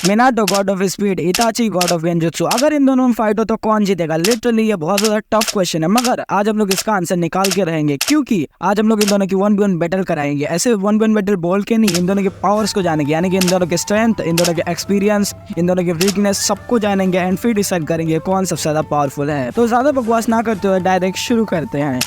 Minato God of speed, इताची God of genjutsu. अगर इन दोनों में फाइट हो तो कौन जीतेगा? लिटरली ये बहुत ज्यादा टफ क्वेश्चन है, मगर आज हम लोग इसका आंसर निकाल के रहेंगे, क्योंकि आज हम लोग इन दोनों की 1v1 बैटल कराएंगे। ऐसे 1v1 बैटल बोल के नहीं, इन दोनों के पावर्स को जानेंगे, यानी कि इन दोनों के स्ट्रेंथ, इन दोनों के एक्सपीरियंस, इन दोनों के वीकनेस सबको जानेंगे एंड फिर डिसाइड करेंगे कौन सबसे ज्यादा पावरफुल है। तो ज्यादा बकवास ना करते हुए डायरेक्ट शुरू करते हैं।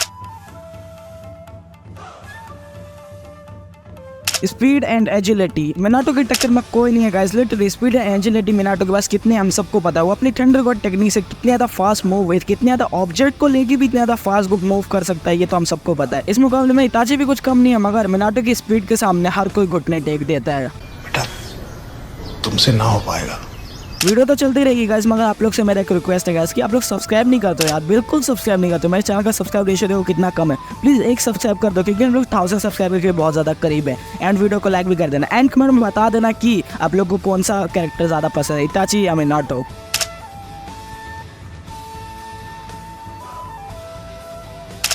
स्पीड एंड एजिलिटी, मिनाटो की टक्कर में कोई नहीं है guys. Literally speed and agility Minato के पास कितने हम सबको पता है। वो अपनी थंडर गॉड टेक्निक से कितने ज्यादा फास्ट मूव है, कितने ज्यादा ऑब्जेक्ट को लेके भी इतने ज्यादा फास्ट मूव कर सकता है, ये तो हम सबको पता है। इस मुकाबले में इताची भी कुछ कम नहीं है, मगर मिनाटो की स्पीड के सामने हर कोई घुटने टेक देता है। बेटा तुमसे ना हो पाएगा। वीडियो तो चलती रहेगी गाइस, मगर आप लोग से मेरा एक रिक्वेस्ट है गाइस कि आप लोग सब्सक्राइब नहीं करते हो यार, बिल्कुल सब्सक्राइब नहीं करते हो। मेरे चैनल का सब्सक्राइब रेशियो देखो कितना कम है, प्लीज एक सब्सक्राइब कर दो, क्योंकि हम लोग 1000 सब्सक्राइबर के बहुत ज्यादा करीब है। एंड वीडियो को लाइक भी कर देना, एंड कमेंट में बता देना कि आप लोग को कौन सा कैरेक्टर ज्यादा पसंद है, इताची या Minato.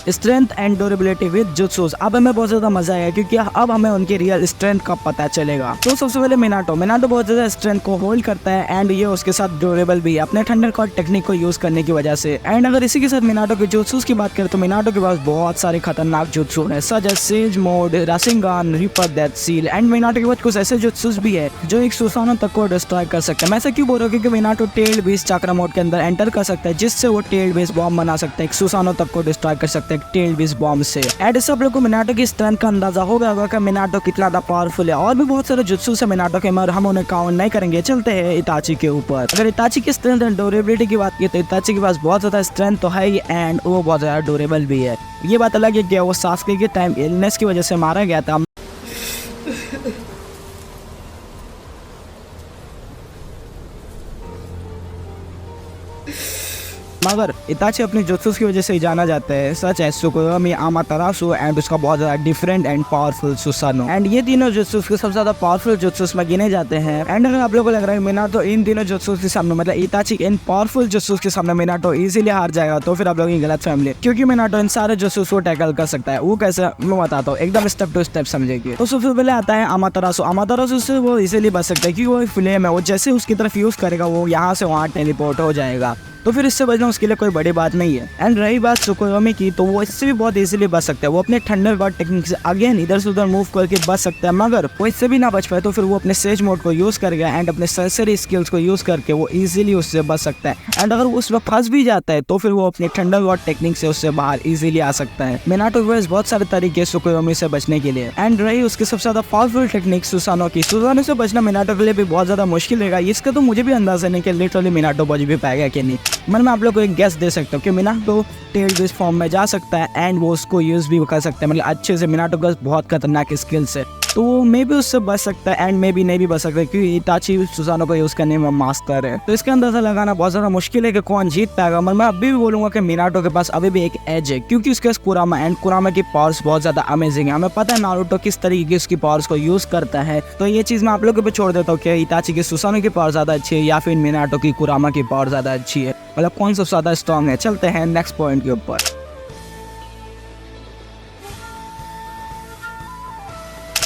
Strength and durability with jutsus. अब हमें बहुत ज्यादा मजा आएगा, क्योंकि अब हमें उनके रियल स्ट्रेंथ का पता चलेगा। तो सबसे पहले मिनाटो बहुत ज्यादा स्ट्रेंथ को होल्ड करता है, एंड ये उसके साथ ड्यूरेबल भी है अपने थंडर गॉड टेक्निक को यूज करने की वजह से। एंड अगर इसी के साथ मिनाटो के जुत्सुस की बात करें तो मिनाटो के पास बहुत सारे खतरनाक जुत्सु है, such as sage mode, Rasengan, reaper death seal. And Minato के पास कुछ ऐसे जुत्सुस भी है जो एक सुसानो तक को डिस्ट्रॉय कर सकते हैं। मैं ऐसा क्यों बोल रहा हूँ, क्योंकि मिनाटो टेल्ड बीस्ट चक्रा मोड के अंदर एंटर कर सकता है, जिससे वो टेल्ड बीस्ट बॉम्ब बना सकता है, एक सुसानो तक को डिस्ट्रॉय कर सकता है टेल्ड बीस्ट बॉम्ब से। एंड इससे आप लोग को मिनाटो की स्ट्रेंथ का अंदाजा हो गया होगा कि मिनाटो कितना ज्यादा पावरफुल है। और भी बहुत सारे जुत्सु से मिनाटो के, मगर हम उन्हें काउंट नहीं करेंगे। चलते हैं इताची के ऊपर। अगर इताची की स्ट्रेंथ एंड ड्यूरेबिलिटी की बात की तो इताची के पास बहुत ज्यादा स्ट्रेंथ तो है ही, एंड वो बहुत ज्यादा ड्यूरेबल भी है। ये बात अलग है कि वो सास्के के टाइम इलनेस की वजह से मारा गया था, मगर इताची अपने जुत्सुस की वजह से ही जाना जाता है, सच है सुकुयोमी, आमातरासु एंड उसका बहुत ज्यादा डिफरेंट एंड पावरफुल सुसानो। एंड ये तीनों जुत्सुस के सबसे ज्यादा पावरफुल जुत्सुस में गिने जाते हैं। एंड अगर आप लोगों को लग रहा है मिनाटो इन तीनों जुत्सुस के सामने, मतलब इताची इन पावरफुल जुत्सुस के सामने मिनाटो इजीली हार जाएगा, तो फिर आप लोगों की गलत फैमिली, क्योंकि मिनाटो इन सारे जुत्सुस को टैकल कर सकता है। वो कैसे मैं बताता हूँ, एकदम स्टेप टू स्टेप समझेगी। तो सबसे पहले आता है आमातरासु। आमातरासु से वो इजीली बच सकता है, क्योंकि वो फ्लेम है, वो जैसे उसकी तरफ यूज करेगा वो यहाँ से वहाँ टेलीपोर्ट हो जाएगा, तो फिर इससे बचना उसके लिए कोई बड़ी बात नहीं है। एंड रही बात सुकुयोमी की, तो वो इससे भी बहुत इजीली बच सकता है। वो अपने थंडर गॉड टेक्निक से अगेन इधर से उधर मूव करके बच सकता है, मगर वो इससे भी ना बच पाए तो फिर वो अपने सेज मोड को यूज कर गया एंड अपने सरसरी स्किल्स को यूज करके वो इजीली उससे बच सकता है। एंड अगर वो उसमें फंस भी जाता है तो फिर वो अपने थंडर गॉड टेक्निक से उससे बाहर इजीली आ सकता है। मिनाटो के पास बहुत सारे तरीके सुकुयोमी से बचने के लिए। एंड रही उसकी सबसे ज्यादा पावरफुल टेक्निक सुसानो की। सुसानो से बचना मिनाटो के लिए भी बहुत ज्यादा मुश्किल रहेगा। इसका तो मुझे भी अंदाजा नहीं कि लिटरली मिनाटो बच भी पाएगा कि नहीं। मन में आप लोग को एक गैस दे सकते हो कि मिनाटो टेल्ड बीस्ट फॉर्म में जा सकता है एंड वो उसको यूज भी कर सकता है, मतलब अच्छे से। मिनाटो का बहुत खतरनाक स्किल्स है, तो वो मे भी उससे बच सकता है एंड मे भी नहीं भी बच सकता है, क्योंकि इताची सुसानो को यूज करने में मास्टर है। तो इसका अंदाजा लगाना बहुत ज्यादा मुश्किल है कि कौन जीत पाएगा। मगर मैं अभी भी बोलूंगा कि मिनाटो के पास अभी भी एक एज है, क्योंकि उसके पास कुरामा एंड कुरामा की पावर्स बहुत ज्यादा अमेजिंग है। हमें पता है नारुतो किस तरीके की उसकी पावर्स को यूज करता है, तो ये चीज मैं आप लोगों पे छोड़ देता हूँ कि इताची की सुसानो की पावर ज्यादा अच्छी है या फिर मिनाटो की कुरामा की पावर ज्यादा अच्छी है, मतलब कौन सबसे ज्यादा स्ट्रॉन्ग है। चलते हैं नेक्स्ट पॉइंट के ऊपर।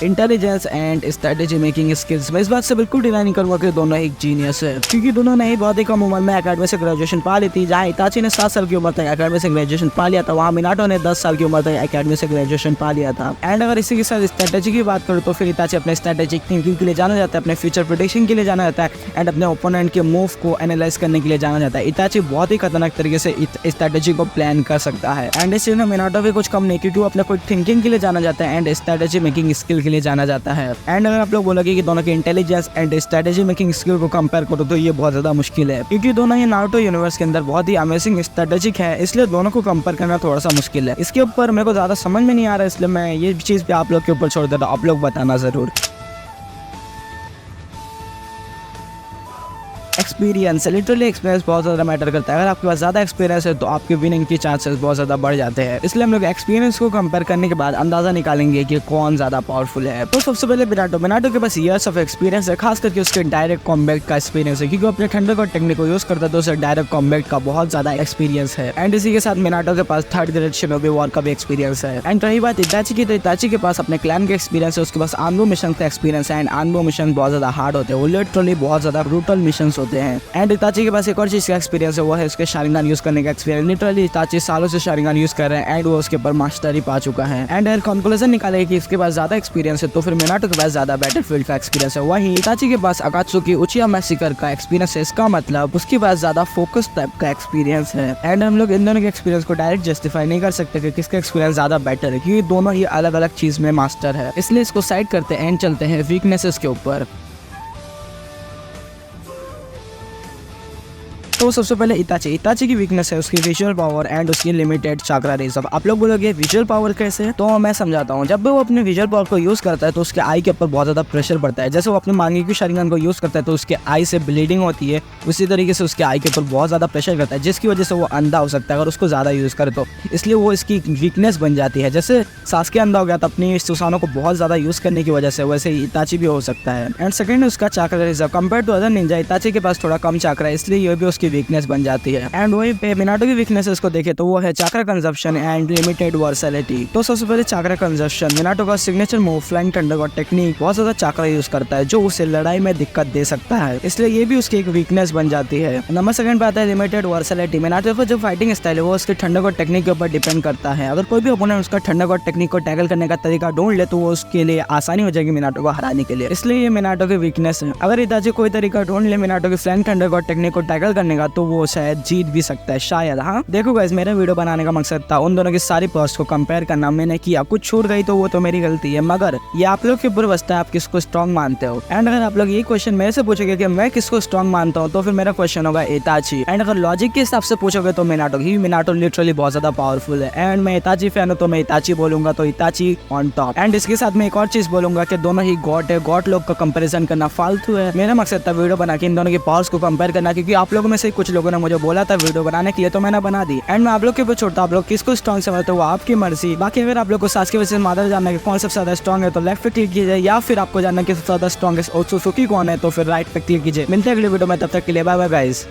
Intelligence and strategy making skills. मैं इस बात से बिल्कुल डिनाई नहीं करूंगा कि दोनों एक जीनियस है, क्योंकि दोनों ने ही बहुत ही कम उम्र में एकेडमी से ग्रेजुएशन पा ली थी। जहाँ इताची ने 7 साल की उम्र तक एकेडमी से ग्रेजुएशन पा लिया था, वहाँ मिनाटो ने 10 साल की उम्र तक एकेडमी से ग्रेजुएशन पा लिया था। एंड अगर इसी के साथ स्ट्रेटेजी की बात करूँ तो फिर इताची अपने स्ट्रेटेजिक थिंकिंग के लिए जाना जाता है, अपने फ्यूचर प्रेडिक्शन के लिए जाना जाता है एंड अपने ओपोनेंट के मूव को एनालाइज करने के लिए जाना जाता है। इताची बहुत ही खतरनाक तरीके से स्ट्रेटेजी को प्लान कर सकता है। एंड इस चीज में मिनाटो भी कुछ कम नहीं, क्योंकि वो अपने कोई थिंकिंग के लिए जाना जाता है एंड स्ट्रेटेजी मेकिंग स्किल के लिए जाना जाता है। एंड अगर आप लोग बोलोगे कि दोनों के intelligence and strategy making skill को कंपेयर करो तो ये बहुत ज्यादा मुश्किल है, क्योंकि दोनों ही नारुतो यूनिवर्स के अंदर बहुत ही अमेजिंग स्ट्रेटेजिक है, इसलिए दोनों को कंपेयर करना थोड़ा सा मुश्किल है। इसके ऊपर मेरे को ज्यादा समझ में नहीं आ रहा है, इसलिए मैं ये चीज पे आप लोग के ऊपर छोड़ देता हूँ, आप लोग बताना जरूर। एक्सपीरियंस, लिटरली एक्सपीरियंस बहुत ज्यादा मैटर करता है। अगर आपके पास ज्यादा एक्सपीरियंस है तो आपके विनिंग की चांसेस बहुत ज्यादा बढ़ जाते हैं। इसलिए हम लोग एक्सपीरियंस को कंपेयर करने के बाद अंदाजा निकालेंगे कि कौन ज्यादा पावरफुल है। तो सबसे पहले मिनाटो के पास ईयर्स ऑफ एक्सपीरियंस है, खास करके उसके डायरेक्ट कॉम्बैट का एक्सपीरियंस है, क्योंकि अपने थंडरगॉड टेक्निक को यूज करता है तो उसे डायरेक्ट कॉम्बैट का बहुत ज्यादा एक्सपीरियंस है। एंड इसी के साथ मिनाटो के पास थर्ड ग्रेड शिनोबी वॉर का भी एक्सपीरियंस है। एंड रही बात इताची की, तो इताची के पास अपने क्लैन का एक्सपीरियंस है, उसके पास आनबो मिशन का एक्सपीरियंस है। एंड आनबो मिशन बहुत ज्यादा हार्ड होते हैं, वो लिटरली बहुत ज्यादा ब्रूटल मिशन होते हैं। एंड इताची के पास एक और चीज का एक्सपीरियंस है, वो है उसके शारिंगन यूज करने का एक्सपीरियंस। लिटरली इताची सालों से शारिंगन यूज कर रहे हैं एंड वो उसके ऊपर मास्टरी पा चुका है। एंड अगर कंक्लूजन निकाले कि इसके पास ज्यादा एक्सपीरियंस है तो फिर मिनाटो के पास ज्यादा बैटलफील्ड का एक्सपीरियंस है। वहीं इताची के पास अकात्सुकी उचिया मैसेकर का एक्सपीरियंस है, इसका मतलब उसके पास ज्यादा फोकस टाइप का एक्सपीरियंस है। एंड हम लोग इन दोनों के एक्सपीरियंस को डायरेक्ट जस्टिफाई नहीं कर सकते कि किसका एक्सपीरियंस ज्यादा बेटर है, क्योंकि दोनों ही अलग अलग चीज में मास्टर है। इसलिए इसको साइड करते हैं एंड चलते हैं वीकनेसेस के ऊपर। तो सबसे पहले इताची की वीकनेस है उसकी विजुअल पावर एंड उसकी लिमिटेड चाक्रा रेज। अब आप लोग बोलोगे विजुअल पावर कैसे है, तो मैं समझाता हूँ। जब वो अपने विजुअल पावर को यूज करता है तो उसके आई के ऊपर बहुत ज्यादा प्रेशर पड़ता है। जैसे वो अपने मांगी शारिंगन को यूज करता है तो उसके आई से ब्लीडिंग होती है, उसी तरीके से उसके आई के ऊपर बहुत ज्यादा प्रेशर करता है, जिसकी वजह से वो अंधा हो सकता है अगर उसको ज्यादा यूज करे तो। इसलिए वो इसकी वीकनेस बन जाती है। जैसे सास्के अंधा हो गया तो अपनी सुसानो को बहुत ज्यादा यूज करने की वजह से, वैसे ही इताची भी हो सकता है। एंड सेकंड उसका चाक्रा रेज। Compare to other ninja Itachi के पास थोड़ा कम चाक्रा है, इसलिए ये भी उसकी वीकनेस बन जाती है। एंड वही पे मिनाटो की वीकनेसेस को देखे तो वो है चाक्रा कंजप्शन एंड लिमिटेड वर्सैलिटी। तो सबसे पहले चाक्रा कंजप्शन, मिनाटो का सिग्नेचर मूव फ्लाइंग थंडरगॉड टेक्निक बहुत ज्यादा चाक्रा यूज करता है, जो उसे लड़ाई में दिक्कत दे सकता है, इसलिए ये भी उसकी एक वीकनेस बन जाती है। नंबर सेकंड पे आता है लिमिटेड वर्सैलिटी। मिनाटो का जो फाइटिंग स्टाइल है वो उसके थंडरगॉड टेक्निक के ऊपर डिपेंड करता है। अगर कोई भी ओपोनेंट उसका थंडरगॉड टेक्निक को टैकल करने का तरीका ढूंढ ले तो वो उसके लिए आसानी हो जाएगी मिनाटो को हराने के लिए, इसलिए ये मिनाटो की वीकनेस है। अगर इताची कोई तरीका ढूंढ ले मिनाटो के फ्लैंक थंडरगॉड टेक्निक को टैकल करने का तो वो शायद जीत भी सकता है, शायद। हाँ देखो गाइस, मेरा वीडियो बनाने का मकसद था उन दोनों की सारी पर्स को कंपेयर करना। मैंने किया, कुछ छूट गई तो वो तो मेरी गलती है, मगर ये आप लोग के ऊपर बचता है आप किसको स्ट्रॉन्ग मानते हो। एंड अगर आप लोग ये क्वेश्चन मेरे से पूछोगे कि मैं किसको स्ट्रॉन्ग मानता हूँ तो फिर मेरा क्वेश्चन होगा इताची। एंड अगर लॉजिक के हिसाब से पूछोगे तो मिनाटो, ही मिनाटो लिटरली बहुत ज्यादा पावरफुल है। एंड मैं इताची फैन हूँ तो मैं इताची बोलूंगा, तो इताची ऑन टॉप। एंड इसके साथ मैं एक और चीज बोलूंगा कि दोनों ही गॉड है, गॉड लोग का कंपेरिजन करना फालतू है। मेरा मकसद था वीडियो बना के इन दोनों की पावर्स को कंपेयर करना, क्योंकि आप लोगों में से कुछ लोगों ने मुझे बोला था वीडियो बनाने के लिए, तो मैंने बना दी। एंड मैं आप लोग के ऊपर छोड़ता, आप लोग किसको स्ट्रॉन्ग समझते हो वो आपकी मर्जी। बाकी अगर आप लोग को सास्के वर्सेस मादर जानना है कि कौन सबसे ज्यादा स्ट्रॉन्ग है तो लेफ्ट पे क्लिक कीजिए, या फिर आपको जानना कि सबसे ज्यादा स्ट्रॉन्गेस्ट ओत्सुकी कौन है तो फिर राइट पे क्लिक कीजिए। मिलते हैं अगले वीडियो में, तब तक के लिए बाय बाय गाइस।